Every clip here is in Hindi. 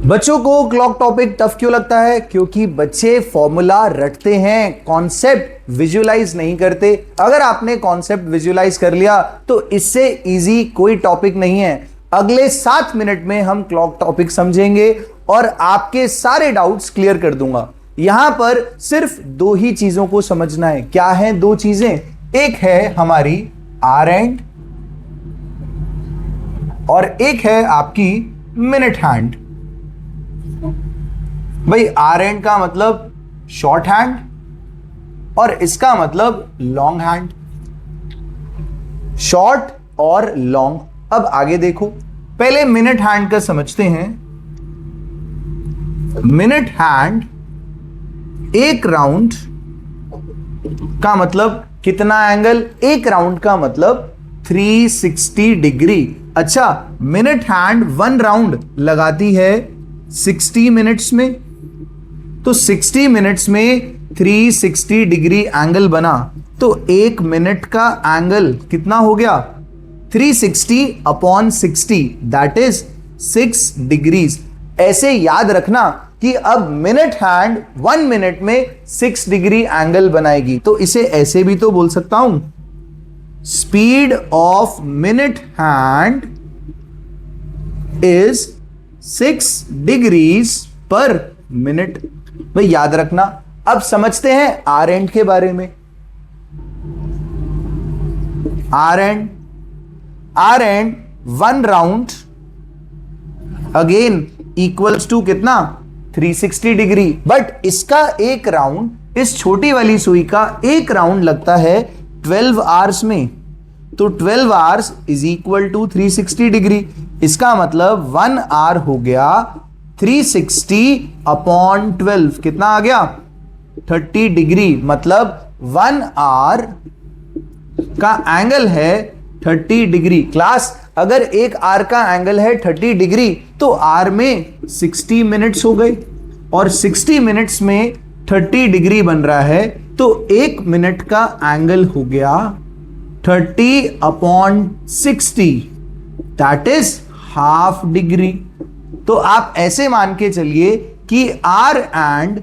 बच्चों को क्लॉक टॉपिक टफ क्यों लगता है? क्योंकि बच्चे फॉर्मूला रटते हैं, कॉन्सेप्ट विजुअलाइज नहीं करते। अगर आपने कॉन्सेप्ट विजुअलाइज कर लिया तो इससे इजी कोई टॉपिक नहीं है। अगले 7 मिनट में हम क्लॉक टॉपिक समझेंगे और आपके सारे डाउट्स क्लियर कर दूंगा। यहां पर सिर्फ 2 ही चीजों को समझना है। क्या है 2 चीजें? एक है हमारी आर एंड और एक है आपकी मिनट हैंड। भाई आर एंड का मतलब शॉर्ट हैंड और इसका मतलब लॉन्ग हैंड। शॉर्ट और लॉन्ग। अब आगे देखो, पहले मिनट हैंड का समझते हैं। मिनट हैंड, एक राउंड का मतलब कितना एंगल? एक राउंड का मतलब 360 डिग्री। अच्छा, मिनट हैंड 1 राउंड लगाती है 60 मिनट्स में, तो 60 मिनट्स में 360 डिग्री एंगल बना, तो 1 मिनट का एंगल कितना हो गया? 360 अपॉन 60, दैट इज 6 डिग्रीज। ऐसे याद रखना कि अब मिनट हैंड 1 मिनट में 6 डिग्री एंगल बनाएगी। तो इसे ऐसे भी तो बोल सकता हूं, speed of minute hand is 6 degrees पर मिनट। भाई याद रखना। अब समझते हैं आर एंड के बारे में। Hour hand 1 round again equals to कितना? 360 डिग्री। बट इसका एक राउंड, इस छोटी वाली सुई का एक राउंड लगता है 12 आवर्स में, तो 12 hours is equal to 360 degree. इसका मतलब 1 आवर हो गया 360 अपॉन 12, कितना आ गया? 30 डिग्री। मतलब 1 आवर का एंगल है 30 डिग्री। क्लास, अगर एक आर का एंगल है 30 डिग्री तो आर में 60 मिनट्स हो गए और 60 मिनट्स में 30 डिग्री बन रहा है, तो 1 मिनट का एंगल हो गया 30 upon 60, that is half degree. तो आप ऐसे मान के चलिए कि आर एंड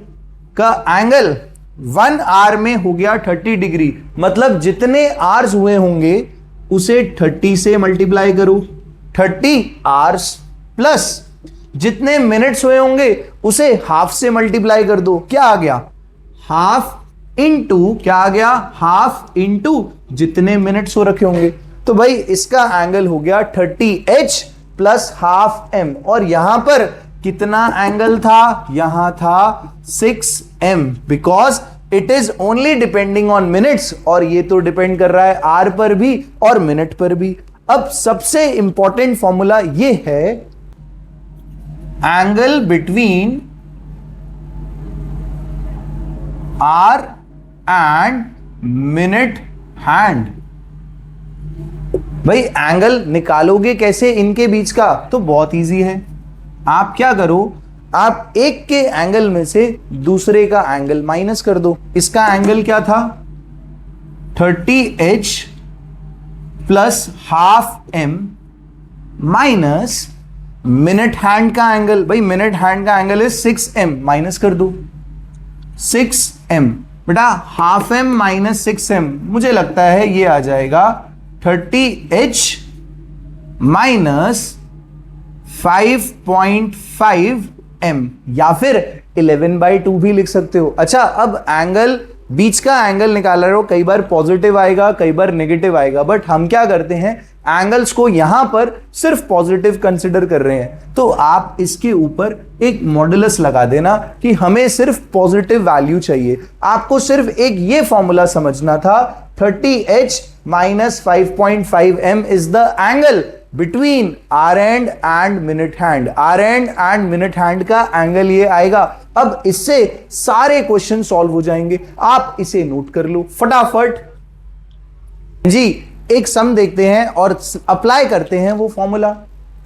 का एंगल 1 आवर में हो गया 30 डिग्री। मतलब जितने आवर्स हुए होंगे उसे 30 से मल्टीप्लाई करो, 30 आवर्स प्लस जितने मिनट्स हुए होंगे उसे हाफ से मल्टीप्लाई कर दो। क्या आ गया? हाफ इंटू, क्या आ गया? हाफ इंटू जितने मिनट्स हो रखे होंगे। तो भाई इसका एंगल हो गया 30h प्लस हाफ m। और यहां पर कितना एंगल था? यहां था 6m, because it is only depending on minutes, और ये तो डिपेंड कर रहा है आर पर भी और मिनट पर भी। अब सबसे इंपॉर्टेंट फॉर्मूला ये है, angle between hour and minute hand. भाई एंगल निकालोगे कैसे इनके बीच का? तो बहुत इजी है। आप क्या करो, आप एक के एंगल में से दूसरे का एंगल माइनस कर दो। इसका एंगल क्या था? 30h plus half m minus minute hand का एंगल। भाई मिनट हैंड का एंगल इज 6m, माइनस कर दो 6m। बेटा हाफ m माइनस 6m, मुझे लगता है ये आ जाएगा 30h माइनस 5.5m, या फिर 11/2 भी लिख सकते हो। अच्छा, अब एंगल, बीच का एंगल निकाल रहे हो, कई बार पॉजिटिव आएगा कई बार नेगेटिव आएगा, बट हम क्या करते हैं, एंगल्स को यहां पर सिर्फ पॉजिटिव कंसिडर कर रहे हैं। तो आप इसके ऊपर एक मॉडुलस लगा देना कि हमें सिर्फ पॉजिटिव वैल्यू चाहिए। आपको सिर्फ एक ये फॉर्मूला समझना था, 30h minus 5.5m is the angle between hour hand and minute hand. Hour hand and minute hand का एंगल ये आएगा। अब इससे सारे क्वेश्चन सॉल्व हो जाएंगे। आप इसे नोट कर लो फटाफट जी। एक सम देखते हैं और अप्लाई करते हैं वो formula.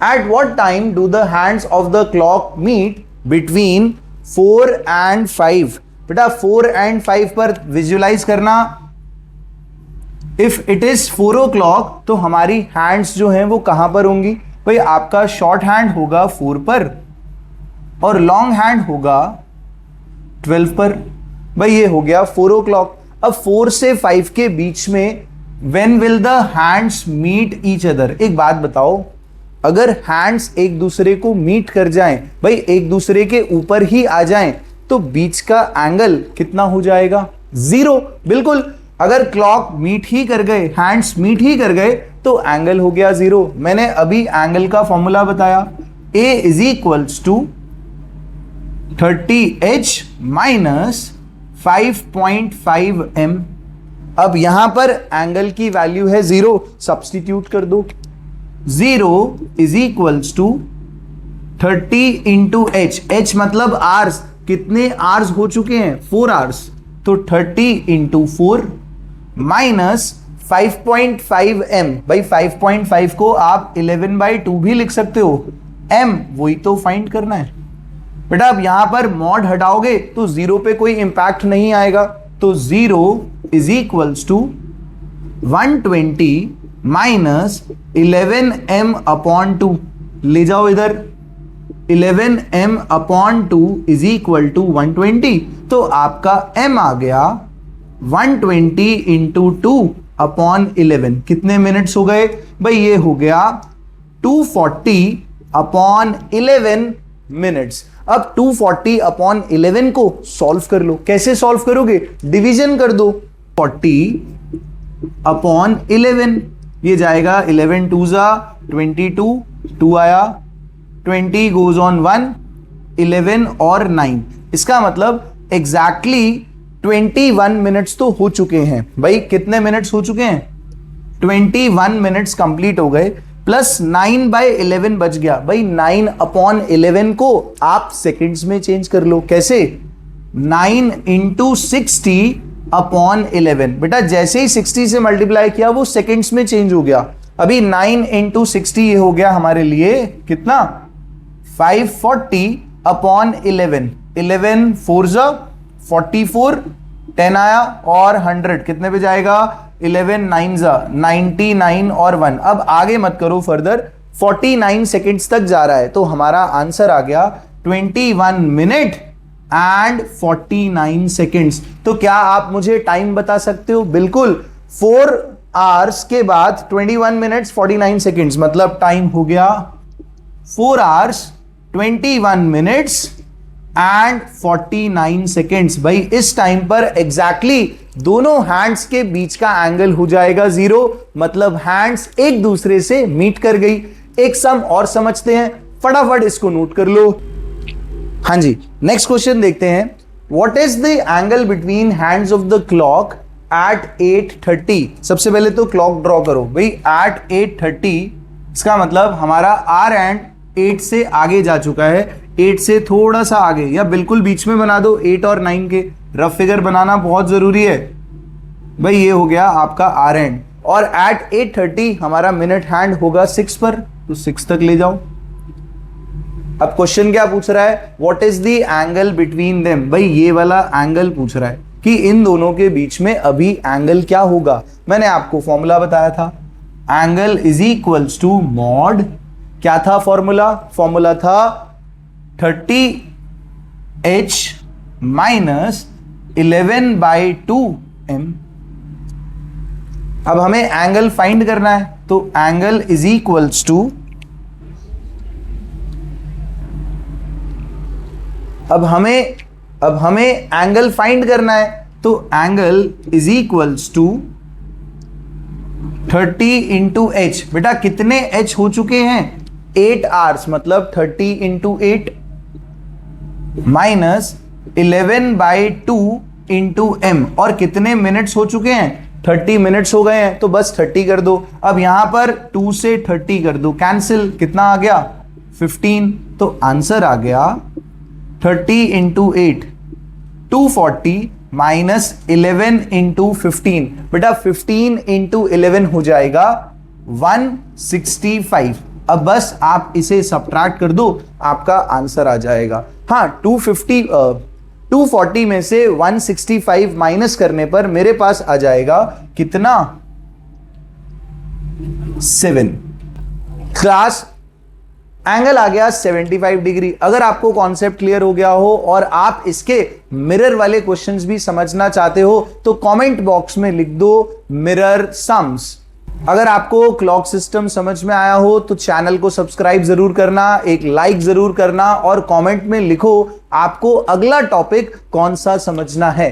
At what time do the hands of the clock meet between 4 and 5? बेटा 4 and 5 पर विजुअलाइज करना। इफ इट इज 4 o'clock तो हमारी हैंड्स जो हैं वो कहां पर होंगी? भाई आपका शॉर्ट हैंड होगा 4 पर और लॉन्ग हैंड होगा 12 पर। भाई ये हो गया 4 o'clock। अब 4 से 5 के बीच में when will the hands meet each other? एक बात बताओ, अगर हैंड्स एक दूसरे को मीट कर जाएं, भाई एक दूसरे के ऊपर ही आ जाएं, तो बीच का एंगल कितना हो जाएगा? 0। बिल्कुल, अगर क्लॉक मीट ही कर गए, हैंड्स मीट ही कर गए, तो एंगल हो गया 0। मैंने अभी एंगल का फॉर्मूला बताया, A is equals to 30H minus 5.5M। अब यहां पर एंगल की वैल्यू है 0, सब्स्टिट्यूट कर दो। 0 is equals to 30 into H। H मतलब आवर्स, कितने आवर्स हो चुके हैं? 4 आवर्स, तो 30 इंटू 4 माइनस 5.5M। भाई 5.5 को आप 11/2 भी लिख सकते हो, M वही तो फाइंड करना है बेटा। अब यहां पर मॉड हटाओगे तो 0 पे कोई इंपैक्ट नहीं आएगा, तो 0 is equals to 120 minus 11M upon 2। ले जाओ इधर, 11M upon 2 is equal to 120। तो आपका M आ गया 120 इंटू 2 अपॉन 11। कितने मिनट्स हो गए? भाई ये हो गया 240 अपॉन 11 मिनट्स। अब 240 अपॉन 11 को सॉल्व कर लो। कैसे सॉल्व करोगे? डिवीजन कर दो। 40 अपॉन 11, ये जाएगा 11 2 जा 22, 2 आया, 20 गोज ऑन 1, 11 और 9। इसका मतलब एग्जैक्टली 21 मिनट्स तो हो चुके हैं। भाई कितने मिनट्स हो चुके हैं? 21 मिनट्स कंप्लीट हो गए, प्लस 9/11 बच गया। भाई 9 अपॉन 11 को आप सेकंड्स में चेंज कर लो। कैसे? 9 इंटू 60 अपॉन 11। बेटा जैसे ही 60 से मल्टीप्लाई किया वो सेकंड्स में चेंज हो गया। अभी 9 इंटू 60 ये हो गया हमारे लिए कितना? 540 अपॉन 11। 11 4 जा 44, 10 आया और 100 कितने पे जाएगा? 11 9 जा 99 और 1। अब आगे मत करो फर्दर, 49 सेकेंड्स तक जा रहा है, तो हमारा आंसर आ गया 21 मिनट एंड 49 सेकेंड्स। तो क्या आप मुझे टाइम बता सकते हो? बिल्कुल, 4 आवर्स के बाद 21 मिनट्स 49 सेकेंड्स, मतलब टाइम हो गया 4 आवर्स 21 मिनट्स एंड 49 सेकेंड्स। भाई इस टाइम पर एग्जैक्टली दोनों हैंड्स के बीच का एंगल हो जाएगा 0, मतलब हैंड्स एक दूसरे से मीट कर गई। एक सम और समझते हैं, फटाफट इसको नोट कर लो। हाँ जी, नेक्स्ट क्वेश्चन देखते हैं। What is the angle between hands of the clock at 8:30? सबसे पहले तो क्लॉक ड्रॉ करो। भाई एट 8:30 इसका मतलब हमारा आर एंड 8 से आगे जा चुका है, 8 से थोड़ा सा आगे या बिल्कुल बीच में बना दो 8 और 9 के। रफ फिगर बनाना बहुत जरूरी है। भाई ये हो गया आपका आर एंड, और एट 8:30 हमारा मिनट हैंड होगा 6 पर, तो 6 तक ले जाओ। अब क्वेश्चन क्या पूछ रहा है? What is the angle between them? भाई ये वाला एंगल पूछ रहा है कि इन दोनों के बीच में अभी एंगल क्या होगा। मैंने आपको फॉर्मूला बताया था, angle is equals to mod, क्या था फॉर्मूला? फॉर्मूला था 30H माइनस 11/2M। अब हमें एंगल फाइंड करना है, तो एंगल इज इक्वल्स टू, अब हमें एंगल फाइंड करना है, तो angle is equals to 30 into H। बेटा कितने H हो चुके हैं? 8 आवर्स, मतलब 30 इंटू 8 माइनस 11/2 इंटू M। और कितने मिनट्स हो चुके हैं? 30 मिनट्स हो गए हैं, तो बस 30 कर दो। अब यहां पर 2 से 30 कर दो, कैंसिल, कितना आ गया? 15। तो आंसर आ गया 30 इंटू 8 240 माइनस 11 इंटू 15। बेटा 15 इंटू 11 हो जाएगा 165। अब बस आप इसे सब्ट्रैक्ट कर दो, आपका आंसर आ जाएगा। हाँ, 240 में से 165 माइनस करने पर मेरे पास आ जाएगा कितना? 7। क्लास एंगल आ गया 75 डिग्री। अगर आपको कॉन्सेप्ट क्लियर हो गया हो और आप इसके मिरर वाले क्वेश्चंस भी समझना चाहते हो तो कमेंट बॉक्स में लिख दो मिरर सम्स। अगर आपको क्लॉक सिस्टम समझ में आया हो तो चैनल को सब्सक्राइब जरूर करना, एक लाइक जरूर करना और कमेंट में लिखो आपको अगला टॉपिक कौन सा समझना है।